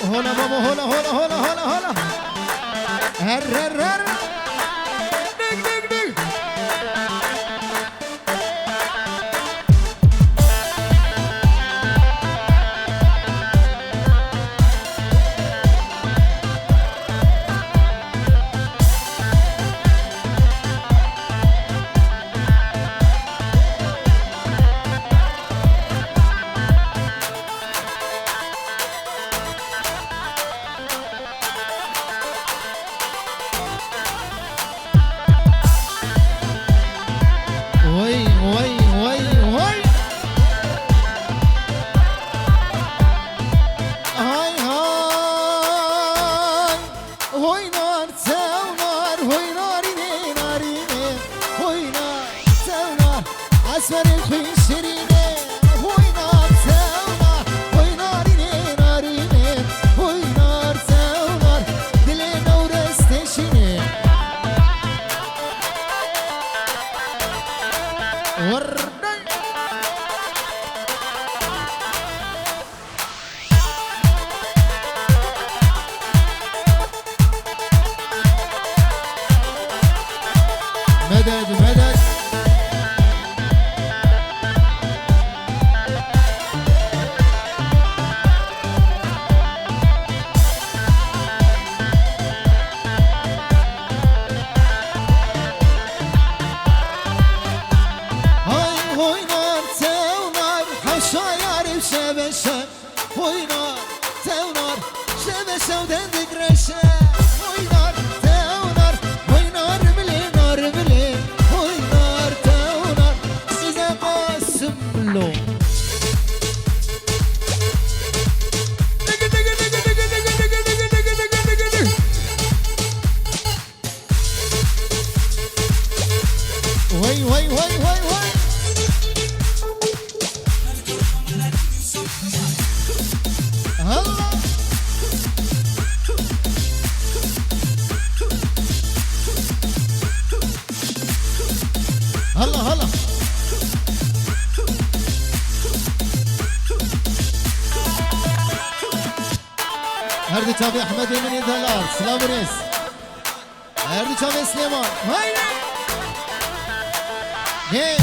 هلا بابا هلا هلا هلا هلا هلا هر هر هر دق دق دق مدد مدد هلا هلا هردي تابي احمد من يدلال سلام ريس هردي تابي سليمان هيا هي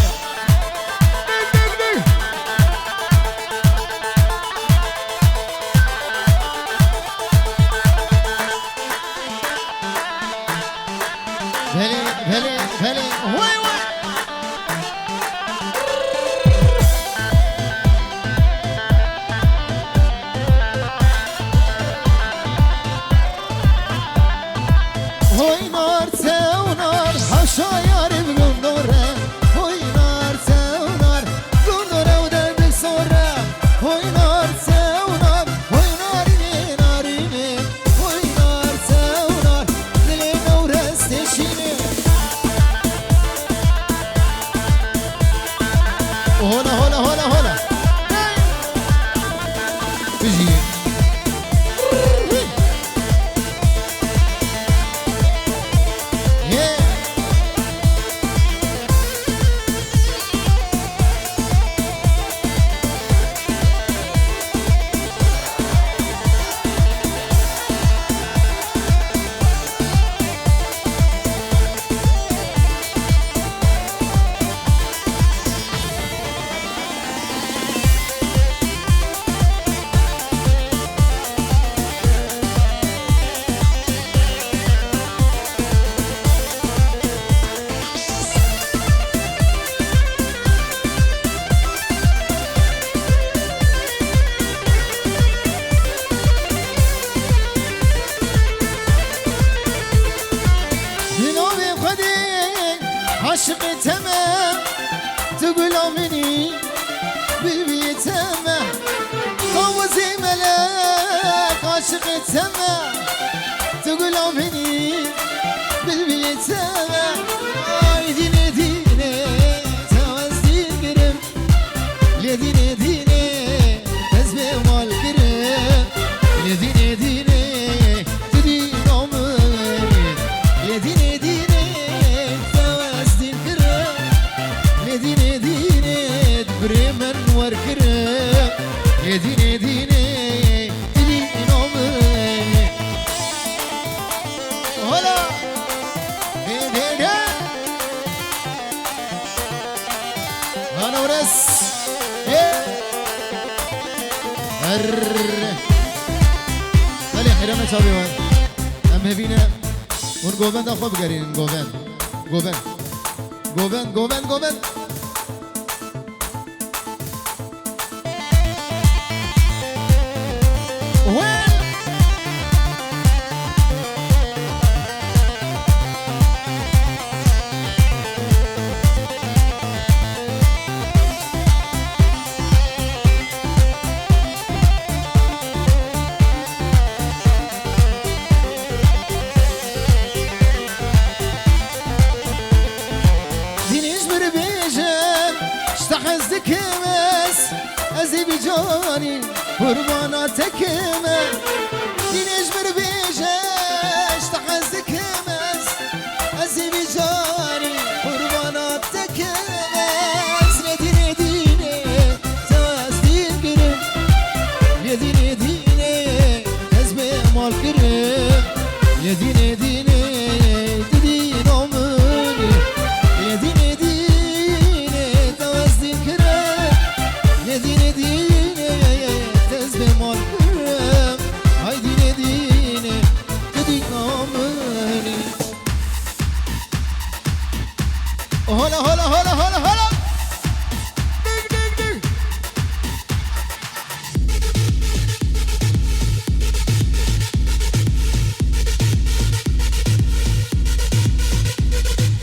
بلي بلي بلي وي وي هوي نار تونار حشاير بلون نوره هوي نار تونار بلون نوره ودب سوره هوي نار تونار هوي ناريني ناريني هوي نار تونار دلي نوره استشيني هلا هلا هلا هلا تجي عاشق تمام تقول امني بالبي تمام فوزي ملاك عاشق تمام تقول امني بالبي تمام ديني ديني توزي قرب لديني ديني تزبي مال قرب لديني ديني تدين عمري لديني ديني ديني ديني بريمن وركرم ديني ديني ديني عمر انا ورس ايه خلي حرمة شابي وان ام هبينا ونقوبان دا خوب قرين نقوبان قوبان قوبان قوبان قوبان وين جاني قرباناتك ما ينجبر بيجاش تحزك مس أزيب جاني قرباناتك مس نديني ديني تواز دين قرم يديني ديني تزبي مال قرم يديني ديني تدين أمني يديني ديني تواز دين قرم يديني ديني هلا هلا هلا هلا هلا دق دق دق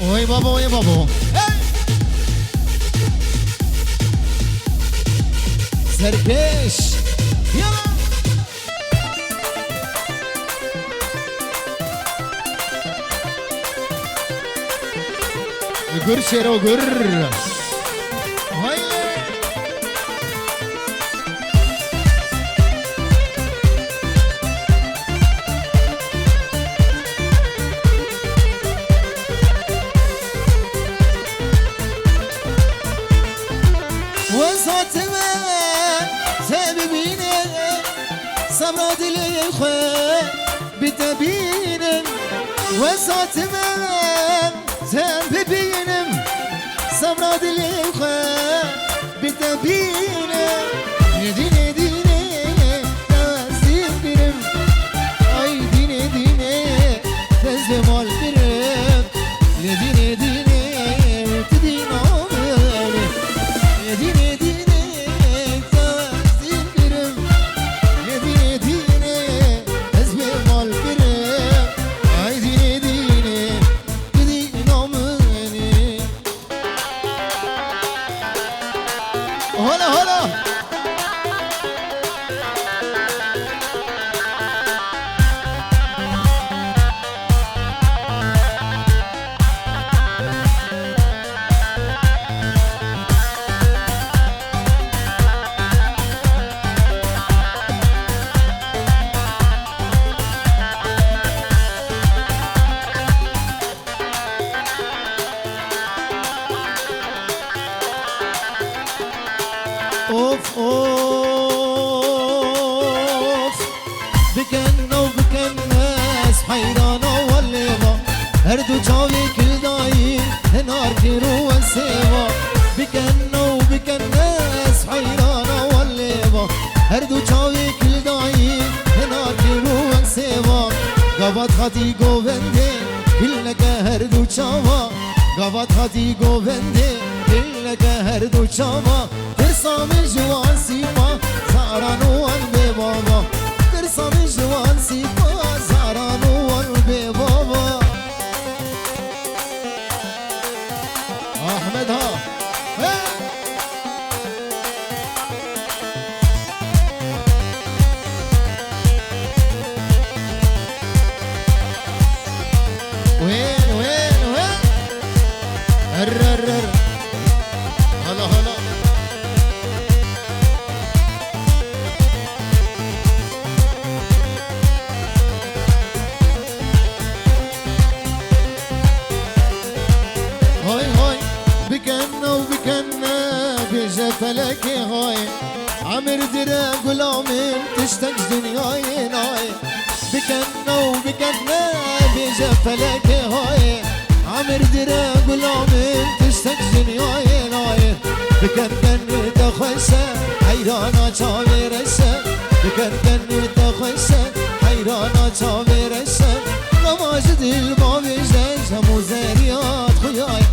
وي بابا وي بابا سركش يلا قر شيرو قر هاي وصوت ما سببيني صبرت لي الخير بتبيني وصوت ما سببيني صبرت لي الخير بتبيني يديني ديني توازين برم اي ديني ديني تزم البرم يديني ديني تدين عمري يديني ديني توازين برم يديني ديني تزم البرم اي ديني ديني تدين عمري هلا هلا اوف اوف بكنا وبكناس حيرانة والليبا هردو جاوي كل دايم هنار كيرو والسيبا بكنا وبكناس حيرانة والليبا هردو جاوي كل دايم هنار كيرو والسيبا قابت خاتي قوبندي كلك هردو جاوا قابت خاتي قوبندي كلك هردو جاوا ترسم جوان سيما زعران والبي بابا ترسم جوان سيما زعران والبي بابا احمد ها وين وين وين هرر هلا هلا بكنا وبكنا بجفلك هاي عمر درا غلامين تشتاق دنياي ناي بكنا وبكنا بجفلك هاي عمر درا غلامين تشتاق دنياي ناي بکردن دخوشه حیرانا چاویرشه بکردن دخوشه حیرانا چاویرشه نماز دل با بیشش همو زریات خویای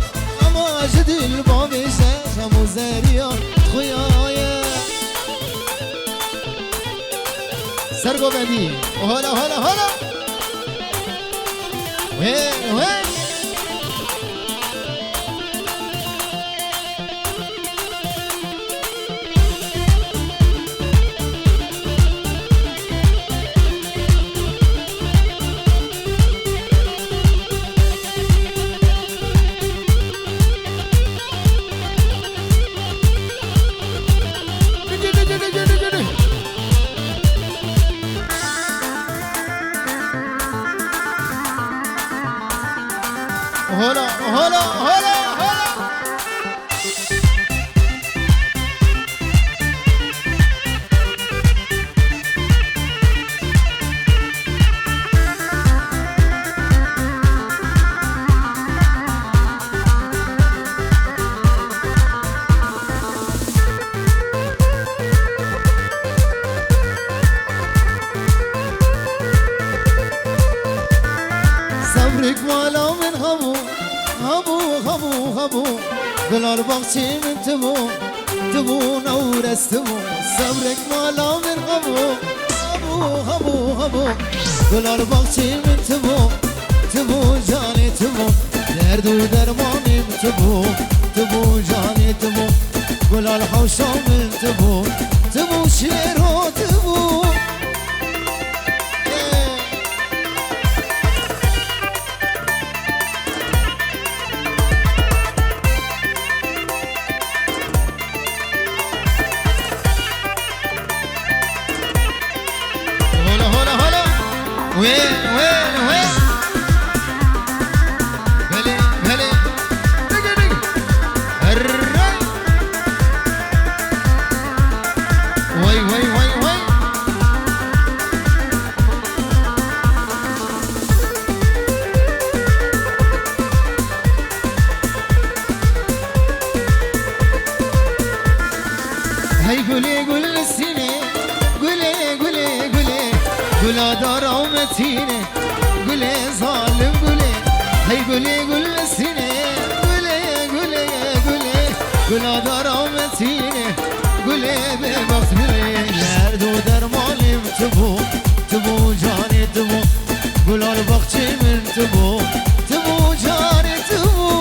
نماز دل با بیشش همو زریات خویای سرگو بندی هلا هلا هلا وين وين هلا هلا هلا هلا صبرك مالا من همو هبو دلال باغچی من تبو نورستمو صبرك مالا من هبو دلال باغچی من تبو جانی تبو درد و درمانیم تبو جانی تبو گلال حوشا من تبو شیر و تبو وين وين وين بلي بلي دقي دقي الري وي وي وي وي هي قولي السنة قولا دار عمتيني قولي ظالم قولي هي قول السنة قولي قولا دار عمتيني قولي ببخت بلي درد و درماني تبو جاني تبو قولا البختي من تبو جاني تبو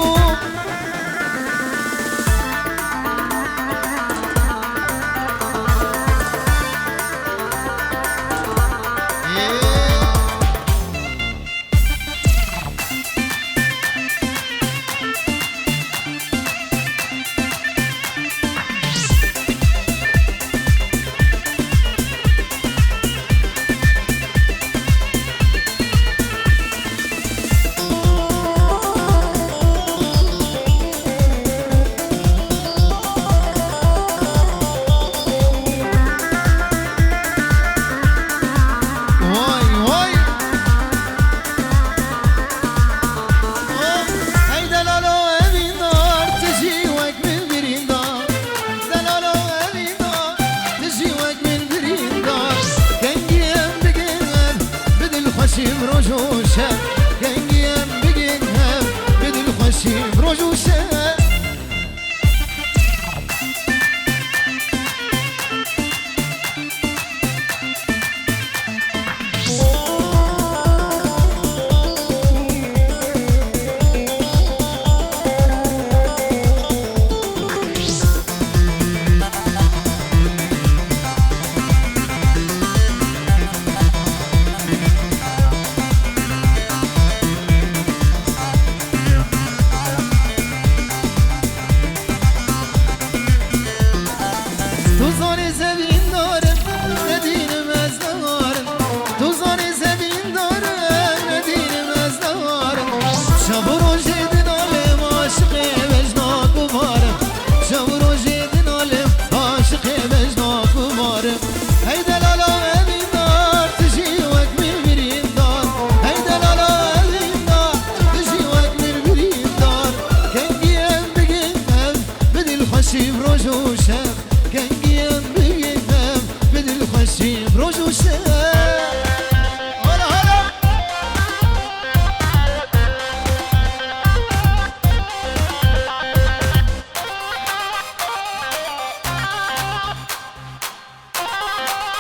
رجوشة جنجيم بجنهم بدل خشيم رجوشة خوشی بروج و شب گنگیم بیمم بدل خوشی بروج و شب هلا هلا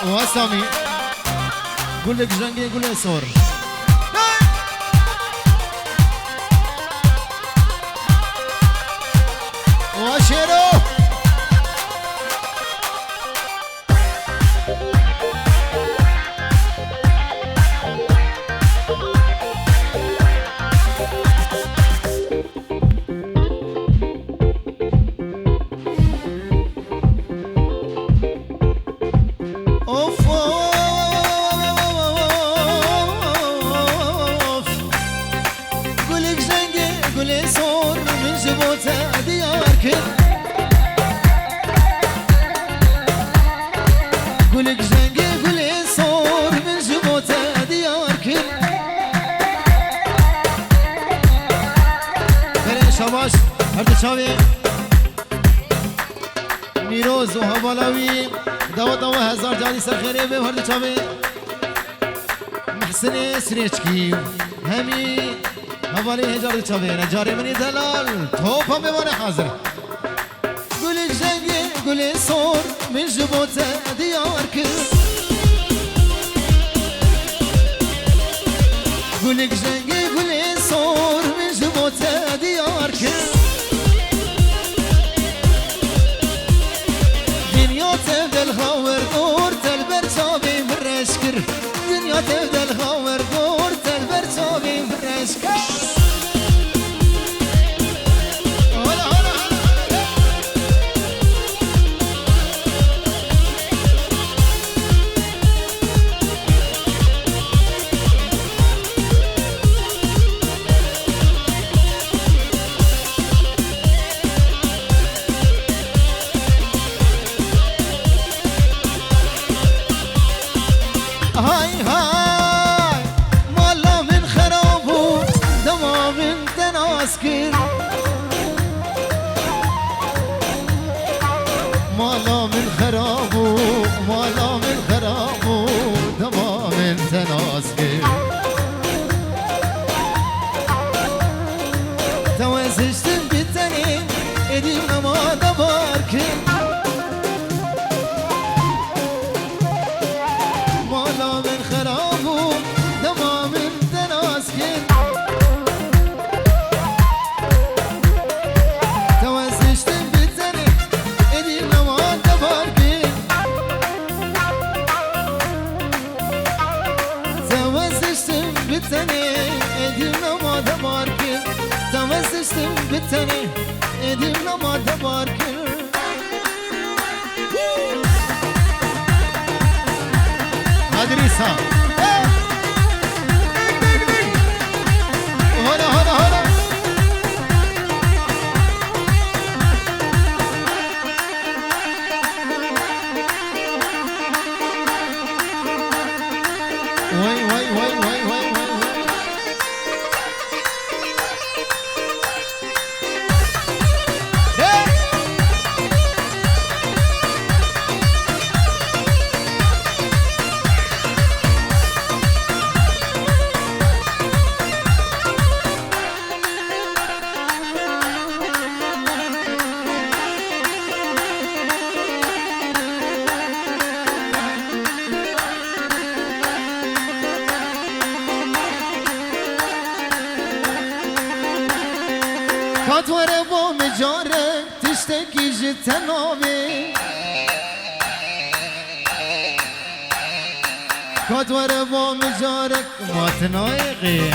واسامي قول لك جنقي قول لي صور واشيرو قولك جنقي قولي صور من جبوته ديار كل بري شباش هردو شاوي ميروز و هوالاوي دوا هزار جاري سر خيري بي هردو شاوي محسن سريچكي همي هوالي هجار شاوي نجاري مني دلال توب هم بمانه حاضر قولك جنقي قولي صور من جبوته ديار كل قولك جنقي قولي صور من جبوته ديار كل دنيا تبدل خاور دور تلبر صابي مرشكر دنيا تبدل خاور دور تلبر صابي مرشكر هاي هاي مالا من خرابو دما من تناسكر مالا من خرابو مالا من خرابو دما من تناسكر توازشتن بتنين اديم نما دباركر بالتاني ايدي ما تبارك ادريسا هلا هلا هلا وي وي وي وي وي كاتوره با مجاره تشتكي جتنابي كاتوره با مجارك ما تنايقي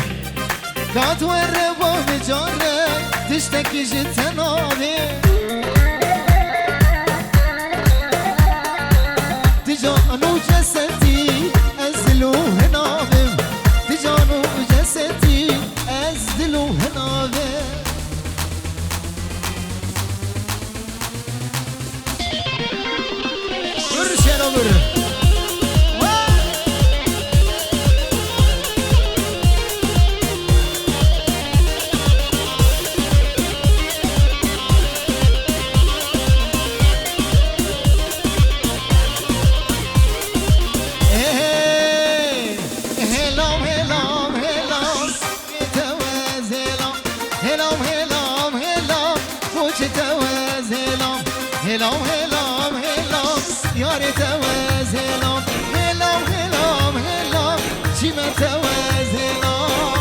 كاتوره با مجاره تشتكي جتنابي تجانو جسدي ازلو هنابي تجانو جسدي ازلو هنابي هلام هلام هلام یار توز هلام هلام هلام هلام چیم توز هلام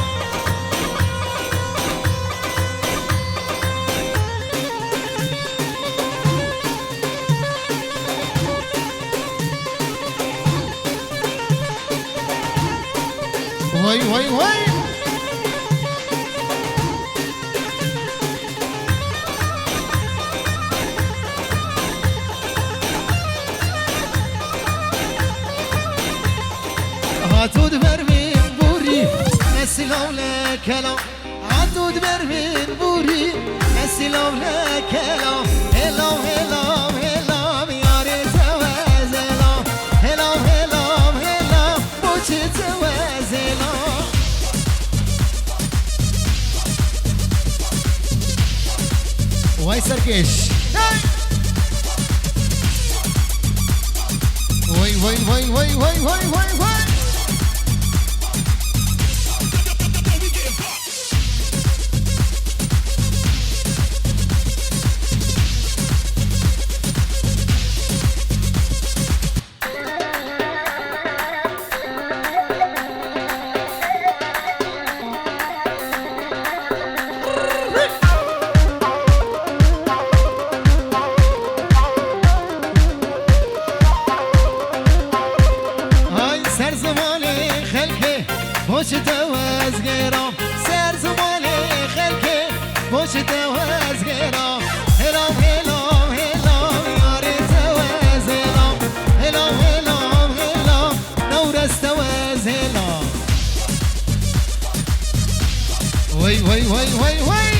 وای وای وای عدود برمین بوری نسلام لکلام عدود برمین بوری نسلام لکلام هلام هلام هلام یاری توز هلام هلام هلام هلام بوچی توز هلام وای سرکش وای وای وای وای وای وای وای وای باش توز گرام سر زمان خلکه باش توز گرام هلام هلام هلام یاری توز هلام هلام هلام هلام نورس توز هلام وای وای وای وای وای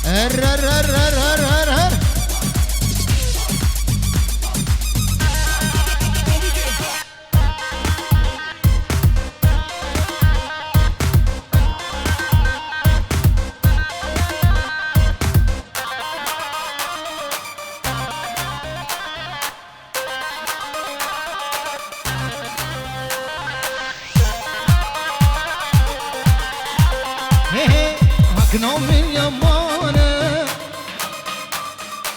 هر هر هر هر هر هر هكنام من يمانه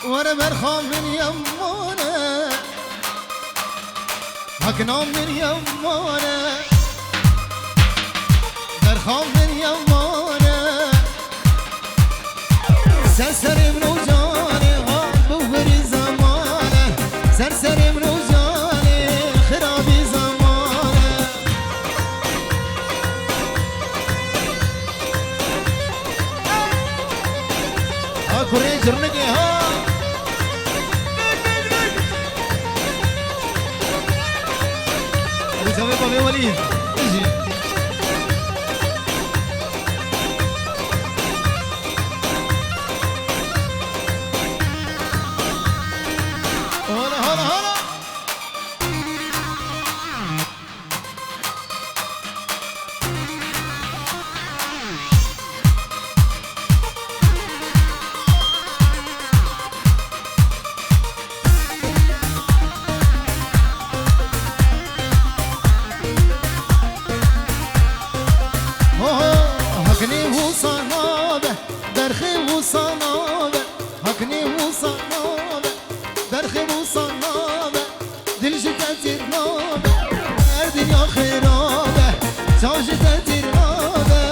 وانا برخام من يمانه هكنام من يمانه برخام من يمانه سرسري من وجاني غاب بوري زمانه سرسري من وجاني خرابي زمانه كوري جرنقي ها ابو سامي بابي وليد اجي هلا هلا هلا هكني وصنابه درخي وصنابه هكني وصنابه درخي وصنابه دلجتها ترنابه الدنيا خرابه شوجتها ترنابه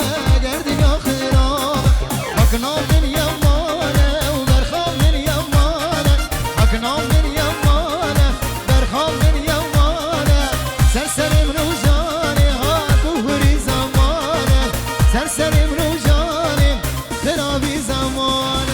الدنيا خرابه هكنام من يمانه ودرخام من يمانه هكنام من يمانه درخام من يمانه سرسري من وجاني هات بوري زمانه سرسري من وجاني خرابي زمان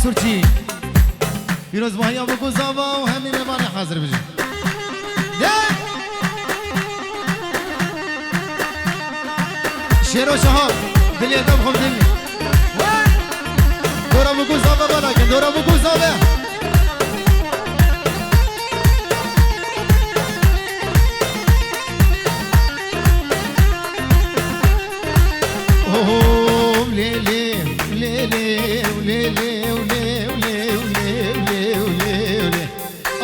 سورچی پیروز باهیا بگو زابا و همین مهمان حاضر بجی شیر و شهاب دلی ادم خوب دلی دورا بگو زابا بالا کن دورا بگو زابا اوه لیلی لیلی لیلی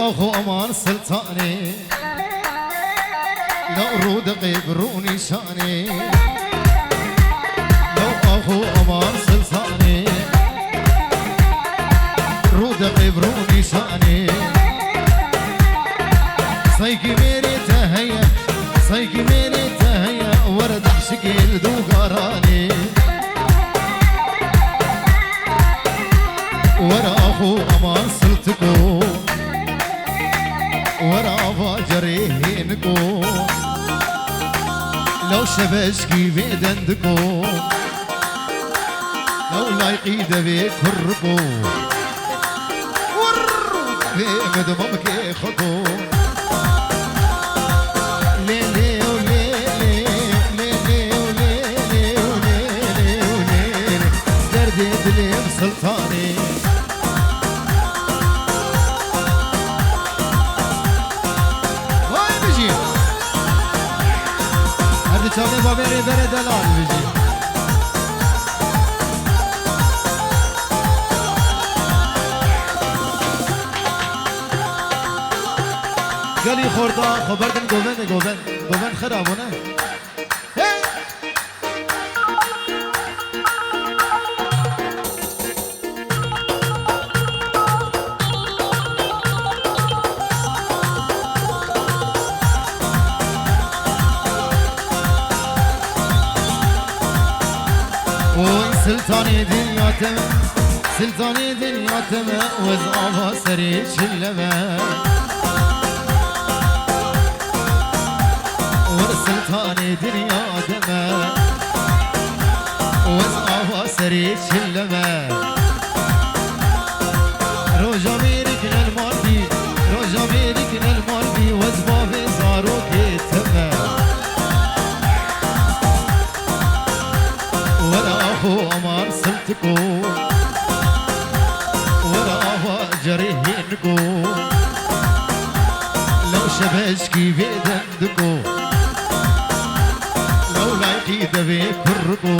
اخو امان سلطاني لو رود قبروني شاني لو اخو امان سلطاني رود قبروني شاني صيقي ميري تهيا صيقي ميري تهيا ورد حشكي دوغاراني ورا اخو امان سلطكو ورا فاجرينكو لو شبشكي بيدندكو لو لايقي دبي كركو ورد مدممكي خكو ليلي وليلي ليلي وليلي وليلي وليلي دردي دليم سلطاني چاوی با بری بره دلال بجی گلی خوردا خبردن گوبن خرابونه سلطاني دنياتم سلطاني دنياتم وزعبها سري شلمه ورسلطاني دنياتم وزعبها سري شلمه روجا ميركنا المالدي روجا ميركنا المالدي وزبابي زاروكي تمه أمار سلتكو ورا جريهنكو لو شبشكي بيدندكو لو لايقي دبي كركو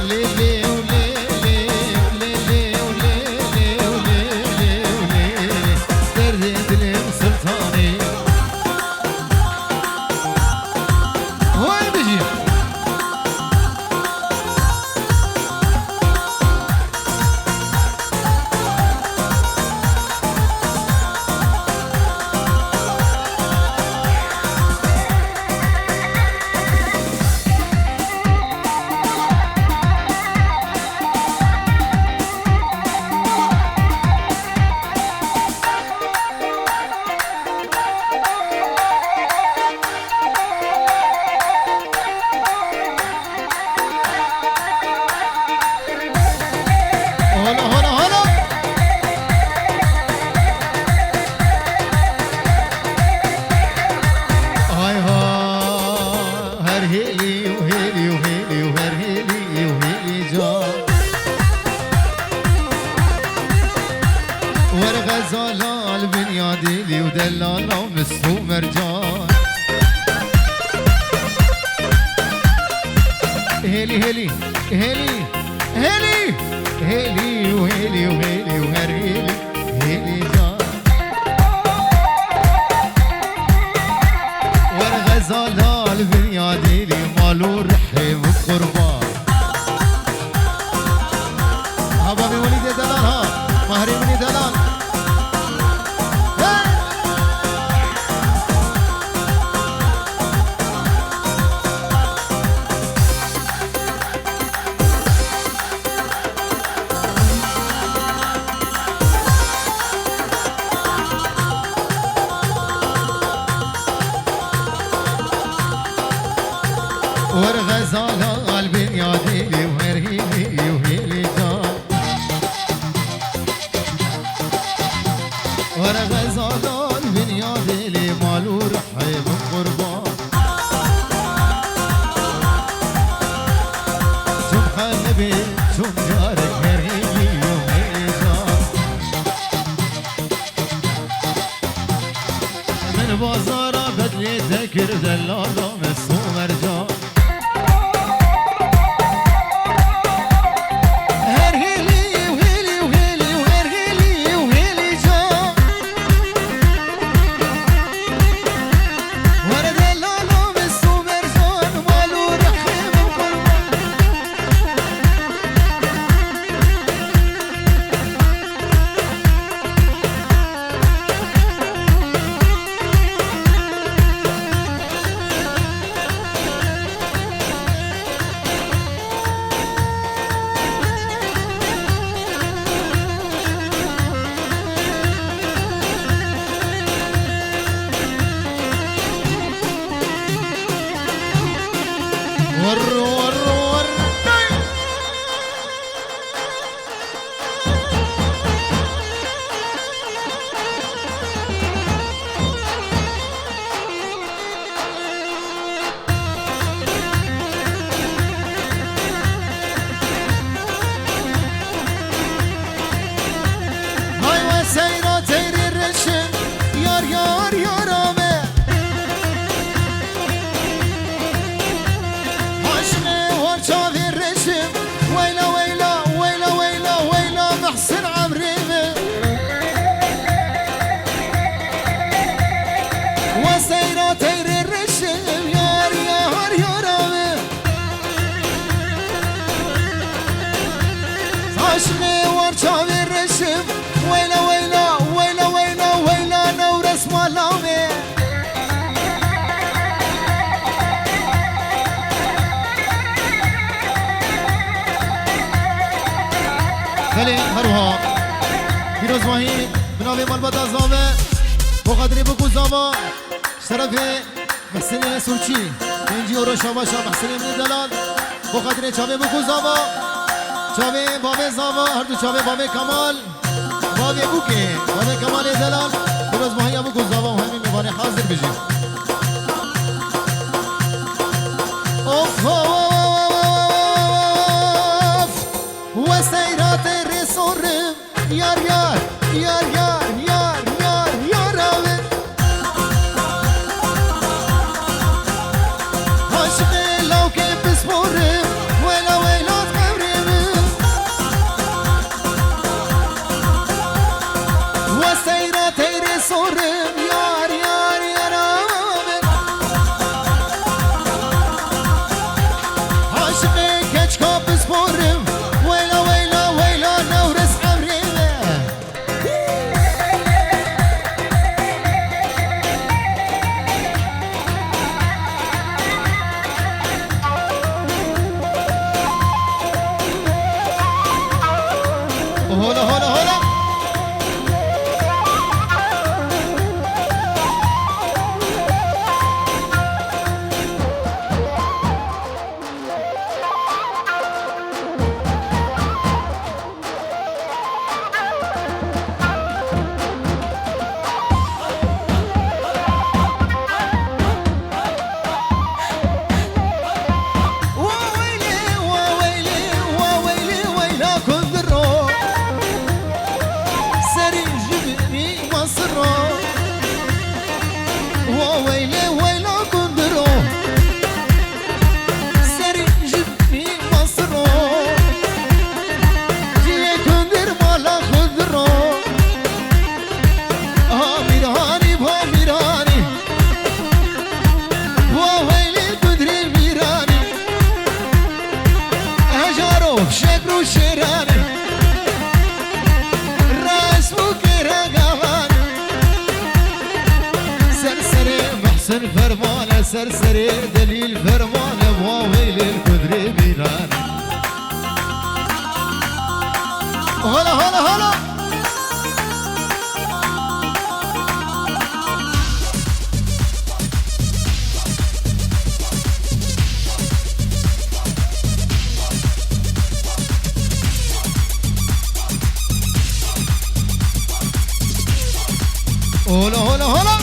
ليلي وليلي ليلي وليلي وليلي وليلي دردي دليم سلطاني وين بيجي ورغزالال بنيادي لي ودلال ومسو مرجان هيلي هيلي هيلي هيلي هيلي وهيلي وهيلي وهريلي هيلي جان ورغزالال بنيادي لي مالو رحيم قربان هبابي وليد دلال ها مهري مني دلال ورغزالة قلبي يا ديلي وهرهيلي وهيلي جان روحي من قربان شوف حبيبي شوف جارك هريلي يومي جار من بازارة بدلي ذكر دلالة مسو مرجان خلي هروها پیروز ماهی بنابه مالبات زامه بقدری بکو زاما شرف محسن سرچی اینجی رو شاباشا محسن ابن دلال بقدری چاوه بکو زاما چاوه بابه زاما هر دو چاوه بابه کمال بابه بوکه بابه کمال دلال پیروز ماهی بکو زاما و همین میوانه حاضر بجیم اوف و سیرات رسورم یار یار یار یار یار یار یار آوه عاشق لوکه بسپورم ویلا ویلا تقبرم و سیرات رسورم یار یار یار آوه عاشق کچکا بسپورم هلا هلا هلا فرمانه سرسري دليل فرمانه واويل القدر بيران هلا هلا هلا هلا هلا هلا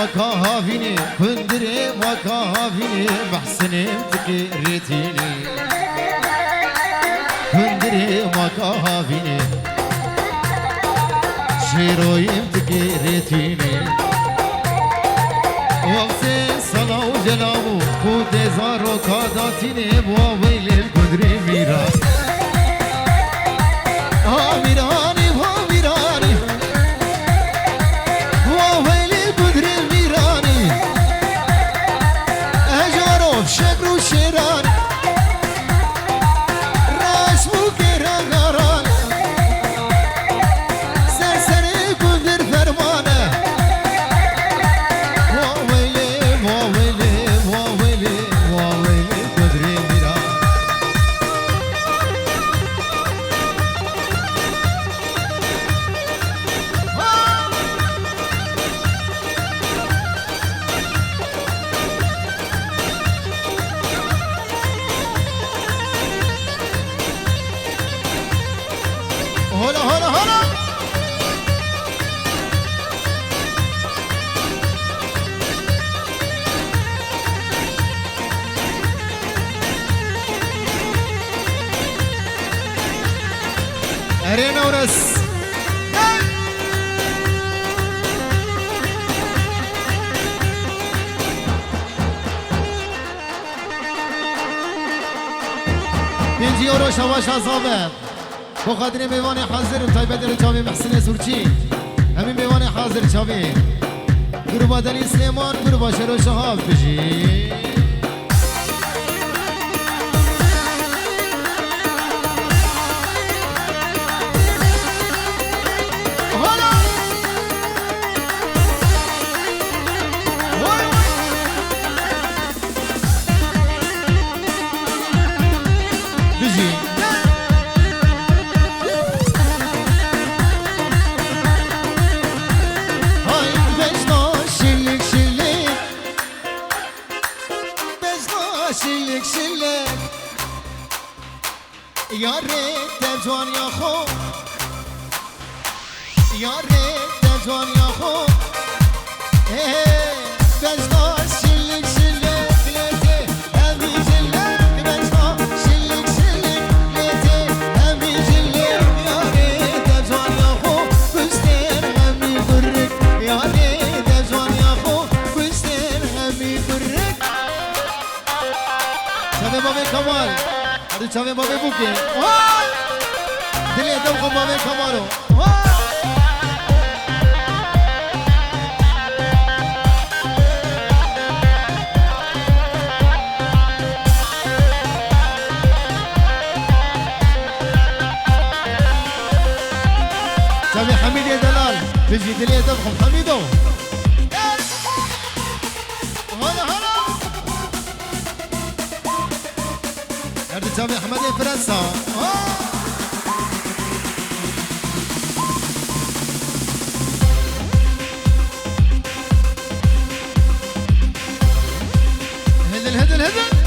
وكهافيني كندري وكهافيني محسني تكريتيني كندري وكهافيني شيرويم تكريتيني وقت صلاة وجلابو خود زارو كاداتيني بوابيل القدري ميراث ميراني ميراني بوابيل القدري ميراني اجارو شكر وشيراني راس بوكيرا غران سرسري قدر فرمانه هلا هلا هلا أرينا ورس بيجي يورو شواش عصابة بخاطر میوان حاضر طيبه دل جاوی محسن سورچی همین میوان حاضر جاوی گروه دلی سلیمان گروه شروع شهاب بجی شلك شلك يا ريت تجوان يا خو يا ريت تجوان يا خو بجناش شلك شلك ليتي همي جلك بجناش شلك شلك ليتي همي جلك يا ريت تجوان يا خو كستين همي برك يا ريت تجوان يا خو كستين همي برك شباب بابي كمال هذا شباب بابي بوكي دلي دمكم بابي كمالو شباب حميد يا دلال بيجي دلي دمكم حميدو جامع احمد فرنسا هدل هدل هدل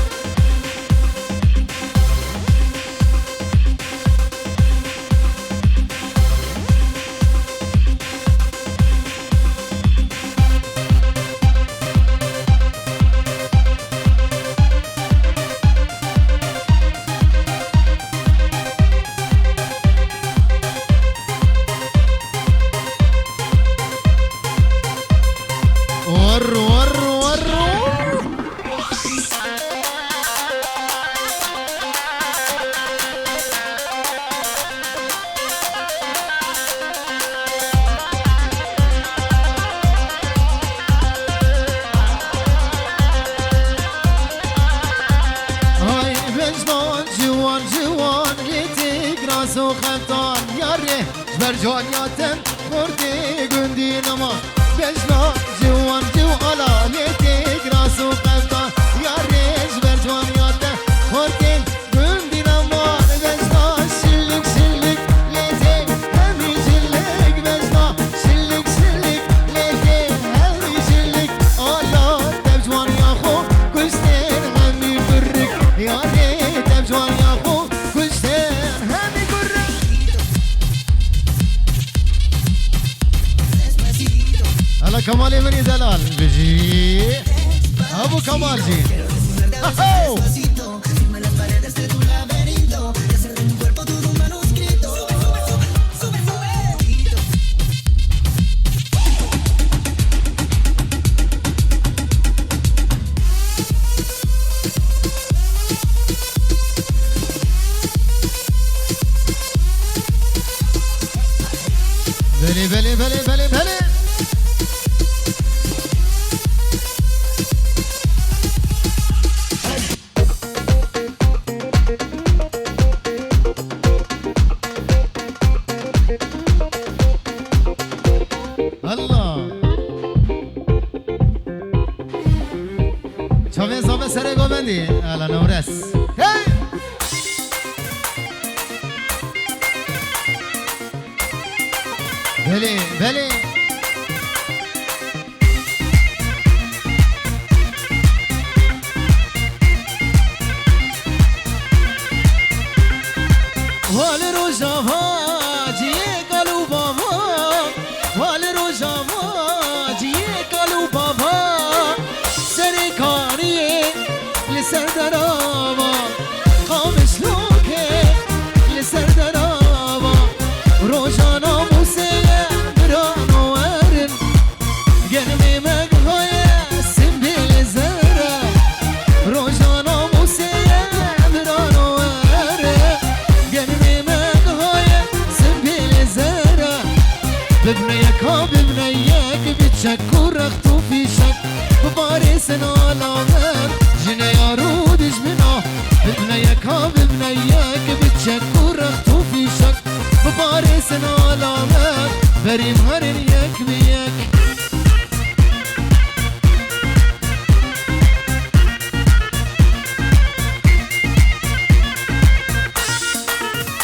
جان یاتم خوردی گندی نما بجنا جوان جو علا لیتی گراسو قبطان یاریش بر جان یاتم خوردی گندی نما بجنا شلک شلک لیتی همی شلک بجنا شلک شلک لیتی همی شلک علا تب جوان یا خو کشتر همی برک یاری تب جوان یا خو کشتر همی برک هلا كمالي مني دلال بجي ابو كمال جي أهو. بلي بلي بلي بلي بلي الله شوفي صوبة سري قومندي على نورس هاي بلي بلي والروجافا جي قالوا بابا والروجافا جي قالوا بابا سركاني لسر درابا قامش لوكي لسر درابا روجانا موسيقى برانو ورن قلبي مقهوية سنبيل زرا روجانا موسيقى برانو ورن قلبي مقهوية سنبيل زرا ببنيك ببنيك بتشكر اختو في شك ببارسنا العمر جنا يا رود جمنا ببنيك ببنيك بتشكر اختو في شك ببارسنا العمر بريم هرن يك بيك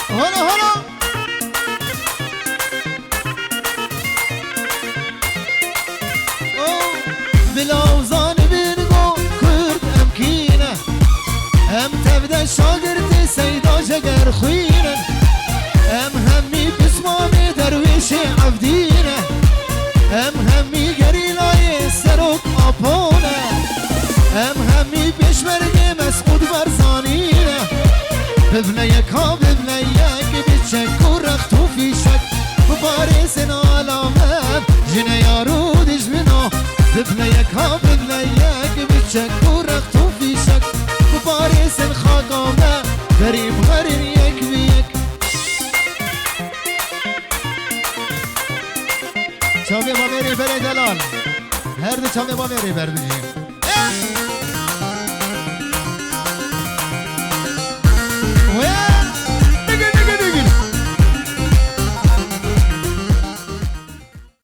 هلا هلا بلاوزان بينغو كرد امكينه ام تبدا شاگرد سيدا جگر خوينه ام همي بسمامي درويش عبدينه ام همي قريلاي سروك ابونه ام همي بشمرقي مسعود برزانينه ببنيك ببنيك بتشكر اختو في شك ببارسنا علامات جنا يا رود جمنا ببنيك ببنيك بتشكر اختو في شك ببارس الخاقامة غريب غريب يك بيك چاوی با میری بره دلال هر دو چاوی با میری بردی